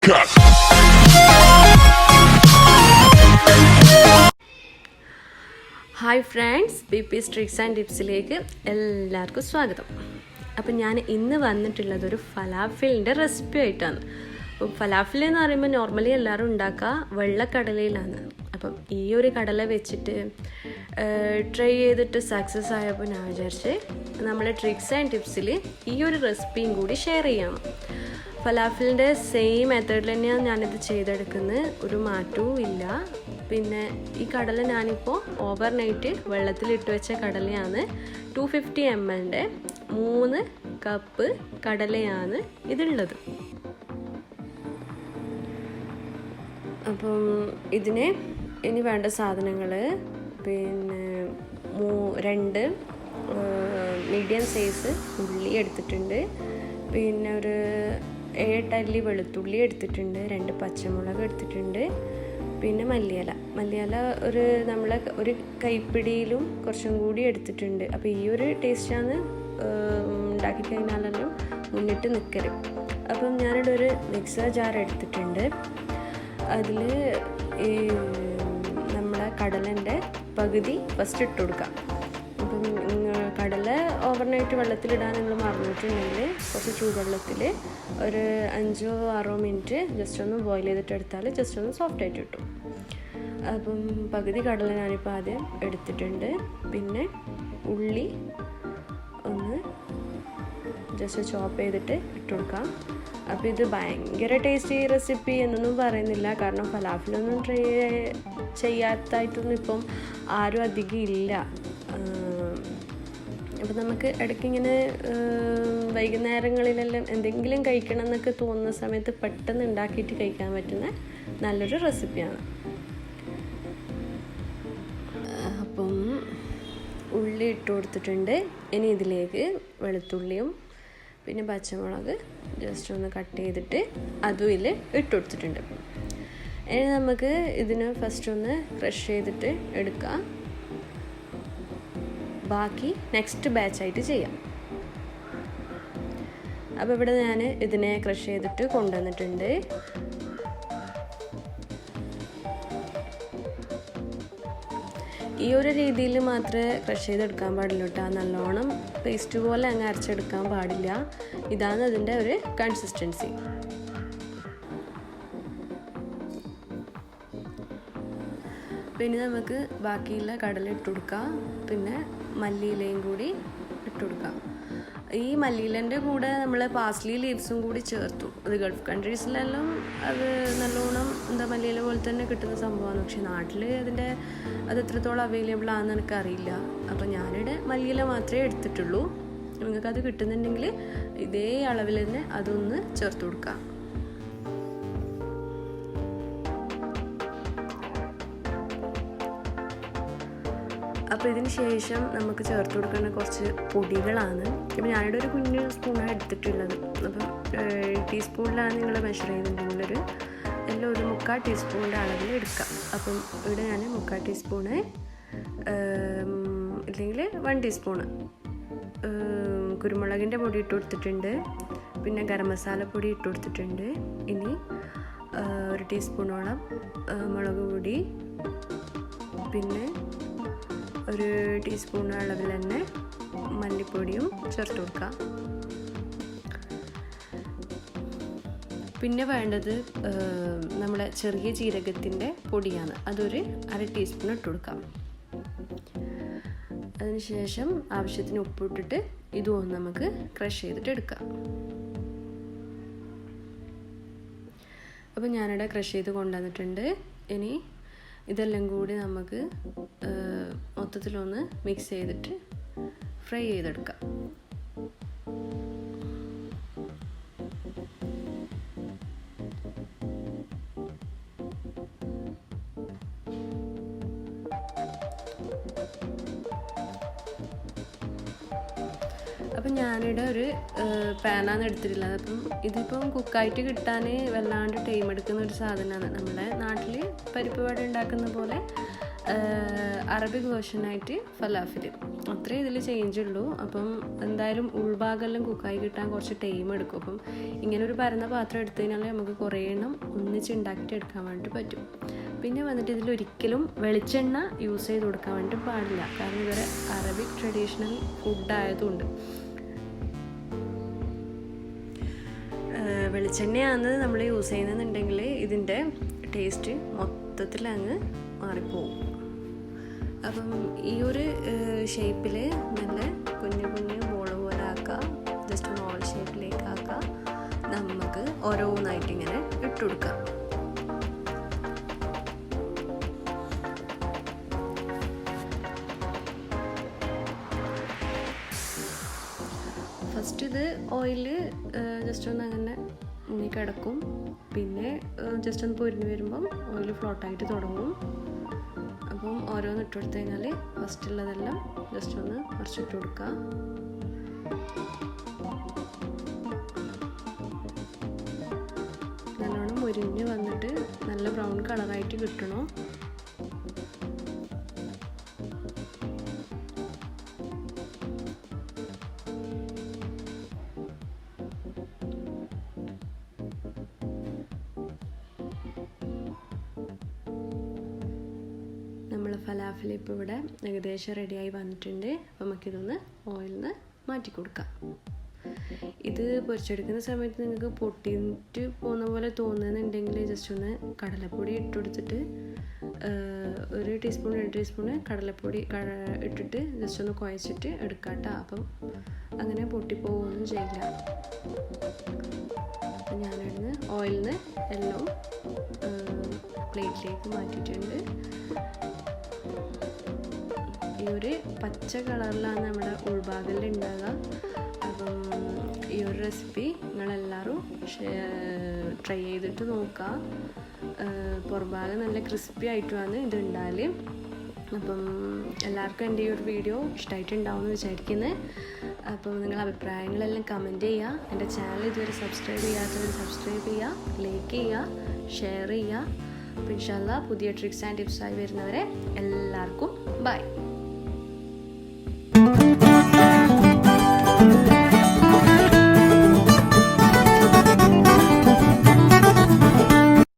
Cut. Hi friends, BP's tricks and ടിപ്സിലേക്ക് എല്ലാവർക്കും സ്വാഗതം. അപ്പം ഞാൻ ഇന്ന് വന്നിട്ടുള്ളത് ഒരു ഫലാഫിലിൻ്റെ റെസിപ്പി ആയിട്ടാണ്. അപ്പം ഫലാഫിൽ എന്ന് പറയുമ്പോൾ നോർമലി എല്ലാവരും ഉണ്ടാക്കുക വെള്ളക്കടലയിലാണ്. അപ്പം ഈ ഒരു കടല വെച്ചിട്ട് ട്രൈ ചെയ്തിട്ട് സക്സസ് ആയപ്പോൾ ഞാൻ വിചാരിച്ച് നമ്മളെ ട്രിക്സ് ആൻഡ് ടിപ്സിൽ ഈ ഒരു റെസിപ്പിയും കൂടി ഷെയർ ചെയ്യാം. ഫലാഫിലിൻ്റെ സെയിം മെത്തേഡിൽ തന്നെയാണ് ഞാനിത് ചെയ്തെടുക്കുന്നത്, ഒരു മാറ്റവും ഇല്ല. പിന്നെ ഈ കടല ഞാനിപ്പോൾ ഓവർനൈറ്റ് വെള്ളത്തിലിട്ട് വെച്ച കടലയാണ്. 250 ml 3 കപ്പ് കടലയാണ് ഇതിലുള്ളത്. അപ്പം ഇതിന് ഇനി വേണ്ട സാധനങ്ങൾ പിന്നെ 2 മീഡിയം സൈസ് ഉള്ളി എടുത്തിട്ടുണ്ട്, പിന്നെ ഒരു 7 അല്ലി വെളുത്തുള്ളി എടുത്തിട്ടുണ്ട്, 2 പച്ചമുളക് എടുത്തിട്ടുണ്ട്, പിന്നെ മല്ലിയില നമ്മളെ ഒരു കൈപ്പിടിയിലും കുറച്ചും കൂടി എടുത്തിട്ടുണ്ട്. അപ്പോൾ ഈ ഒരു ടേസ്റ്റാണ് ഉണ്ടാക്കി കഴിഞ്ഞാലെല്ലാം മുന്നിട്ട് നിൽക്കൽ. അപ്പം ഞാനിവിടെ ഒരു മിക്സർ ജാർ എടുത്തിട്ടുണ്ട്. അതിൽ ഈ നമ്മളെ കടലൻ്റെ പകുതി ഫസ്റ്റ് ഇട്ട് കൊടുക്കാം. അപ്പം കടല ഓവർനൈറ്റ് വെള്ളത്തിലിടാൻ നിങ്ങൾ മറന്നിട്ടുണ്ടെങ്കിൽ കുറച്ച് ചൂടുവെള്ളത്തിൽ ഒരു 5-6 മിനിറ്റ് ജസ്റ്റ് ഒന്ന് ബോയിൽ ചെയ്തിട്ട് എടുത്താൽ ജസ്റ്റ് ഒന്ന് സോഫ്റ്റായിട്ട് കിട്ടും. അപ്പം പകുതി കടല ഞാനിപ്പോൾ ആദ്യം എടുത്തിട്ടുണ്ട്. പിന്നെ ഉള്ളി ഒന്ന് ജസ്റ്റ് ചോപ്പ് ചെയ്തിട്ട് ഇട്ട് കൊടുക്കാം. അപ്പോൾ ഇത് ഭയങ്കര ടേസ്റ്റി റെസിപ്പി എന്നൊന്നും പറയുന്നില്ല, കാരണം ഫലാഫിലൊന്നും ട്രൈ ചെയ്യാത്തായിട്ടൊന്നും ഇപ്പം ആരും അധികം ഇല്ല. അപ്പോൾ നമുക്ക് ഇടയ്ക്കിങ്ങനെ വൈകുന്നേരങ്ങളിലെല്ലാം എന്തെങ്കിലും കഴിക്കണം എന്നൊക്കെ തോന്നുന്ന സമയത്ത് പെട്ടെന്ന് ഉണ്ടാക്കിയിട്ട് കഴിക്കാൻ പറ്റുന്ന നല്ലൊരു റെസിപ്പിയാണ്. അപ്പം ഉള്ളി ഇട്ട് കൊടുത്തിട്ടുണ്ട്. ഇനി ഇതിലേക്ക് വെളുത്തുള്ളിയും പിന്നെ പച്ചമുളക് ജസ്റ്റ് ഒന്ന് കട്ട് ചെയ്തിട്ട് അതും ഇതിൽ ഇട്ട് കൊടുത്തിട്ടുണ്ട്. ഇനി നമുക്ക് ഇതിന് ഫസ്റ്റ് ഒന്ന് ക്രഷ് ചെയ്തിട്ട് എടുക്കാം. ബാക്കി നെക്സ്റ്റ് ബാച്ചായിട്ട് ചെയ്യാം. അപ്പോൾ ഇവിടെ ഞാൻ ഇതിനെ ക്രഷ് ചെയ്തിട്ട് കൊണ്ടുവന്നിട്ടുണ്ട്. ഈ ഒരു രീതിയിൽ മാത്രമേ ക്രഷ് ചെയ്തെടുക്കാൻ പാടുള്ളൂ കേട്ടോ. നല്ലോണം പേസ്റ്റ് പോലെ അങ്ങ് അരച്ചെടുക്കാൻ പാടില്ല. ഇതാണ് അതിൻ്റെ ഒരു കൺസിസ്റ്റൻസി. പിന്നെ നമുക്ക് ബാക്കിയുള്ള കടല ഇട്ട് കൊടുക്കാം, പിന്നെ മല്ലിയിലയും കൂടി ഇട്ട് കൊടുക്കാം. ഈ മല്ലിയിലേൻ്റെ കൂടെ നമ്മൾ പാസ്ലി ലീവ്സും കൂടി ചേർത്തു. അത് ഗൾഫ് കൺട്രീസിലെല്ലാം അത് നല്ലോണം മല്ലിയില പോലെ തന്നെ കിട്ടുന്ന സംഭവമാണ്. പക്ഷെ നാട്ടിൽ അത് എത്രത്തോളം അവൈലബിൾ ആണെന്ന് എനിക്കറിയില്ല. അപ്പോൾ ഞാനിവിടെ മല്ലിയില മാത്രമേ എടുത്തിട്ടുള്ളൂ. നിങ്ങൾക്കത് കിട്ടുന്നുണ്ടെങ്കിൽ ഇതേ അളവിൽ തന്നെ അതൊന്ന് ചേർത്ത് കൊടുക്കാം. അപ്പോൾ ഇതിന് ശേഷം നമുക്ക് ചേർത്ത് കൊടുക്കുന്ന കുറച്ച് പൊടികളാണ്. ഇപ്പോൾ ഞാനിവിടെ ഒരു കുഞ്ഞു സ്പൂണാണ് എടുത്തിട്ടുള്ളത്. അപ്പം ടീസ്പൂണിലാണ് നിങ്ങൾ മെഷർ ചെയ്തിട്ടുണ്ടെങ്കിൽ എല്ലാം ഒരു 3/4 ടീസ്പൂണിൻ്റെ അളവിൽ എടുക്കാം. അപ്പം ഇവിടെ ഞാൻ 3/4 ടീസ്പൂണ് ഇല്ലെങ്കിൽ 1 ടീസ്പൂണ് കുരുമുളകിൻ്റെ പൊടി ഇട്ട് കൊടുത്തിട്ടുണ്ട്. പിന്നെ ഗരം മസാല പൊടി ഇട്ട് കൊടുത്തിട്ടുണ്ട്. ഇനി 1 ടീസ്പൂണോളം മുളക് പൊടി, പിന്നെ 1 ടീസ്പൂൺ അളവിൽ തന്നെ മല്ലിപ്പൊടിയും ചേർത്ത് കൊടുക്കാം. പിന്നെ വേണ്ടത് നമ്മുടെ ചെറിയ ജീരകത്തിൻ്റെ പൊടിയാണ്. അതൊരു 1/2 ടീസ്പൂൺ ഇട്ട് കൊടുക്കാം. അതിനുശേഷം ആവശ്യത്തിന് ഉപ്പിട്ടിട്ട് ഇതും നമുക്ക് ക്രഷ് ചെയ്തിട്ട് എടുക്കാം. അപ്പോൾ ഞാനിവിടെ ക്രഷ് ചെയ്ത് കൊണ്ടുവന്നിട്ടുണ്ട്. ഇനി ഇതെല്ലാം കൂടി നമുക്ക് മൊത്തത്തിലൊന്ന് മിക്സ് ചെയ്തിട്ട് ഫ്രൈ ചെയ്തെടുക്കാം. അപ്പം ഞാനിവിടെ ഒരു പാനാണ് എടുത്തിട്ടുള്ളത്. അപ്പം ഇതിപ്പം കുക്കായിട്ട് കിട്ടാൻ വല്ലാണ്ട് ടൈം എടുക്കുന്ന ഒരു സാധനമാണ്. നമ്മുടെ നാട്ടിൽ പരിപ്പ് വട ഉണ്ടാക്കുന്ന പോലെ അറബിക് വേർഷനായിട്ട് ഫലാഫിൽ. അത്രേ ഇതിൽ ചേഞ്ച് ഉള്ളൂ. അപ്പം എന്തായാലും ഉൾഭാഗമെല്ലാം കുക്കായി കിട്ടാൻ കുറച്ച് ടൈം എടുക്കും. അപ്പം ഇങ്ങനെ ഒരു പരന്ന പാത്രം എടുത്തു കഴിഞ്ഞാൽ നമുക്ക് കുറേ എണ്ണം ഒന്നിച്ച് ഉണ്ടാക്കിയിട്ട് എടുക്കാൻ വേണ്ടി പറ്റും. പിന്നെ വന്നിട്ട് ഇതിലൊരിക്കലും വെളിച്ചെണ്ണ യൂസ് ചെയ്ത് കൊടുക്കാൻ വേണ്ടി പാടില്ല, കാരണം ഇവരെ അറബിക് ട്രഡീഷണൽ ഫുഡായതുകൊണ്ട്. വെളിച്ചെണ്ണയാണ് നമ്മൾ യൂസ് ചെയ്യുന്നതെന്നുണ്ടെങ്കിൽ ഇതിൻ്റെ ടേസ്റ്റ് മൊത്തത്തിൽ അങ്ങ് മാറിപ്പോവും. അപ്പം ഈ ഒരു ഷേപ്പിൽ നല്ല കുഞ്ഞു കുഞ്ഞു ബോൾ പോലെ ആക്കുക, ജസ്റ്റ് ഒന്ന് ഓൾ ഷേപ്പിലേക്ക് ആക്കുക. നമുക്ക് ഓരോന്നായിട്ട് ഇങ്ങനെ ഇട്ട് കൊടുക്കാം. ഫസ്റ്റ് ഇത് ഓയിൽ ജസ്റ്റ് ഒന്ന് അങ്ങനെ മുങ്ങി കിടക്കും. പിന്നെ ജസ്റ്റ് ഒന്ന് പൊരിഞ്ഞ് വരുമ്പം ഓയിൽ ഫ്ലോട്ടായിട്ട് തുടങ്ങും. അപ്പം ഓരോന്ന് ഇട്ട് കൊടുത്തു കഴിഞ്ഞാൽ ഫസ്റ്റുള്ളതെല്ലാം ജസ്റ്റ് ഒന്ന് മറിച്ചിട്ട് കൊടുക്കുക. നല്ലോണം മുരിഞ്ഞ് വന്നിട്ട് നല്ല ബ്രൗൺ കളറായിട്ട് കിട്ടണം. നമ്മൾ ഫലാഫിൽ ഇപ്പോൾ ഇവിടെ ഏകദേശം റെഡിയായി വന്നിട്ടുണ്ട്. അപ്പോൾ നമുക്കിതൊന്ന് ഓയിലിൽ നിന്ന് മാറ്റി കൊടുക്കാം. ഇത് പൊരിച്ചെടുക്കുന്ന സമയത്ത് നിങ്ങൾക്ക് പൊട്ടിയിട്ട് പോകുന്ന പോലെ തോന്നുന്നുണ്ടെങ്കിൽ ജസ്റ്റ് ഒന്ന് കടലപ്പൊടി ഇട്ട് കൊടുത്തിട്ട് 1 ടീസ്പൂൺ 2 ടീസ്പൂണ് കടലപ്പൊടി ഇട്ടിട്ട് ജസ്റ്റ് ഒന്ന് കുഴച്ചിട്ട് എടുക്കാം കേട്ടോ. അപ്പം അങ്ങനെ പൊട്ടിപ്പോവുകയൊന്നും ചെയ്യില്ല. അപ്പം ഞാനിവിടുന്ന് ഓയിലിൽ നിന്ന് എല്ലാം പ്ലേറ്റിലേക്ക് മാറ്റിയിട്ടുണ്ട്. ഈ ഒരു പച്ച കളറിലാണ് നമ്മുടെ ഉൾഭാഗത്തിൽ ഉണ്ടാകുക. അപ്പം ഈ ഒരു റെസിപ്പി നിങ്ങളെല്ലാവരും ട്രൈ ചെയ്തിട്ട് നോക്കുക. പുറഭാഗം നല്ല ക്രിസ്പി ആയിട്ടുമാണ് ഇത് ഉണ്ടാകൽ. അപ്പം എല്ലാവർക്കും എൻ്റെ ഈ ഒരു വീഡിയോ ഇഷ്ടമായിട്ടുണ്ടാവുമെന്ന് വിചാരിക്കുന്നത്. അപ്പം നിങ്ങൾ അഭിപ്രായങ്ങളെല്ലാം കമൻറ്റ് ചെയ്യുക. എൻ്റെ ചാനൽ ഇതുവരെ സബ്സ്ക്രൈബ് ചെയ്യാത്തവർ സബ്സ്ക്രൈബ് ചെയ്യുക, ലൈക്ക് ചെയ്യുക, ഷെയർ ചെയ്യുക. അപ്പോൾ ഇൻഷാല്ലാ പുതിയ ട്രിക്സ് ആൻഡ് ടിപ്സായി വരുന്നവരെ എല്ലാവർക്കും ബൈ.